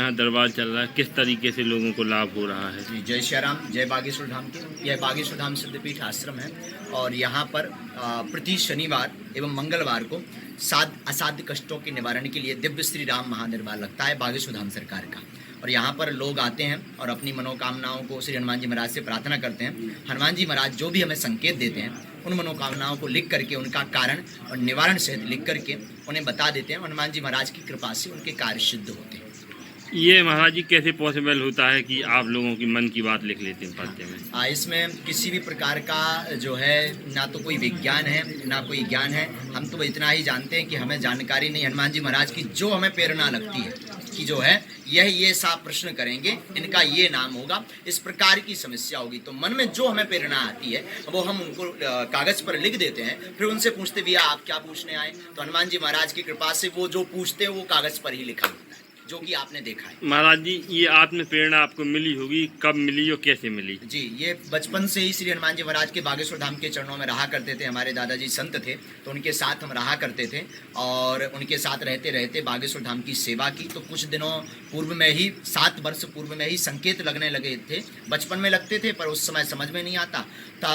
यहाँ दरबार चल रहा है, किस तरीके से लोगों को लाभ हो रहा है? जी, जय श्री राम, जय बागेश्वर धाम की। यह बागेश्वर धाम सिद्धपीठ आश्रम है और यहाँ पर प्रति शनिवार एवं मंगलवार को असाध्य कष्टों के निवारण के लिए दिव्य श्री राम महादरबार लगता है बागेश्वर धाम सरकार का। और यहाँ पर लोग आते हैं और अपनी मनोकामनाओं को श्री हनुमान जी महाराज से प्रार्थना करते हैं। हनुमान जी महाराज जो भी हमें संकेत देते हैं उन मनोकामनाओं को लिख करके उनका कारण और निवारण सहित लिख करके उन्हें बता देते हैं। हनुमान जी महाराज की कृपा से उनके कार्य सिद्ध होते हैं। ये महाराज जी कैसे पॉसिबल होता है कि आप लोगों की मन की बात लिख लेते हैं पर्चे में? इसमें किसी भी प्रकार का जो है ना तो कोई विज्ञान है ना कोई ज्ञान है। हम तो इतना ही जानते हैं कि हमें जानकारी नहीं। हनुमान जी महाराज की जो हमें प्रेरणा लगती है कि जो है ये साफ प्रश्न करेंगे, इनका ये नाम होगा, इस प्रकार की समस्या होगी, तो मन में जो हमें प्रेरणा आती है वो हम उनको कागज पर लिख देते हैं। फिर उनसे पूछते भैया आप क्या पूछने आए, तो हनुमान जी महाराज की कृपा से वो जो पूछते हैं वो कागज पर ही लिखा होता है, जो कि आपने देखा है। महाराज जी ये आत्म प्रेरणा आपको मिली होगी, कब मिली और कैसे मिली? जी, ये बचपन से ही श्री हनुमान जी महाराज के बागेश्वर धाम के चरणों में रहा करते थे। हमारे दादाजी संत थे तो उनके साथ हम रहा करते थे और उनके साथ रहते रहते बागेश्वर धाम की सेवा की। तो कुछ दिनों पूर्व में ही 7 वर्ष पूर्व में ही संकेत लगने लगे थे। बचपन में लगते थे पर उस समय समझ में नहीं आता था।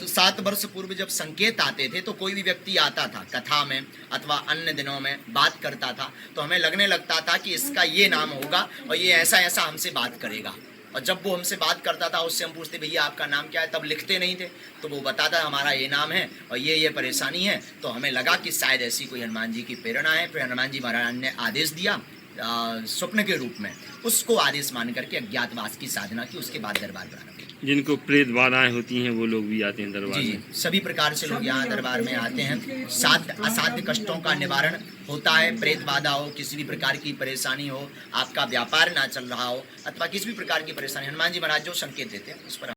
7 वर्ष पूर्व जब संकेत आते थे तो कोई भी व्यक्ति आता था कथा में अथवा अन्य दिनों में बात करता था तो हमें लगने लगता था कि इसका ये नाम होगा और ये ऐसा ऐसा हमसे बात करेगा। और जब वो हमसे बात करता था उससे हम पूछते भैया आपका नाम क्या है, तब लिखते नहीं थे तो वो बताता हमारा ये नाम है और ये परेशानी है। तो हमें लगा कि शायद ऐसी कोई हनुमान जी की प्रेरणा है। फिर हनुमान जी महाराज ने आदेश दिया स्वप्न के रूप में, उसको आदेश मान करके अज्ञातवास की साधना की। उसके बाद दरबार प्रारंभ। जिनको प्रेत बाधाएं होती हैं वो लोग भी आते हैं दरबार जी, में? सभी प्रकार से लोग यहाँ दरबार में आते हैं। असाध्य कष्टों का निवारण होता है। प्रेत बाधा हो, किसी भी प्रकार की परेशानी हो, आपका व्यापार ना चल रहा हो अथवा किसी भी प्रकार की परेशानी, हनुमान जी महाराज जो संकेत देते हैं उस पर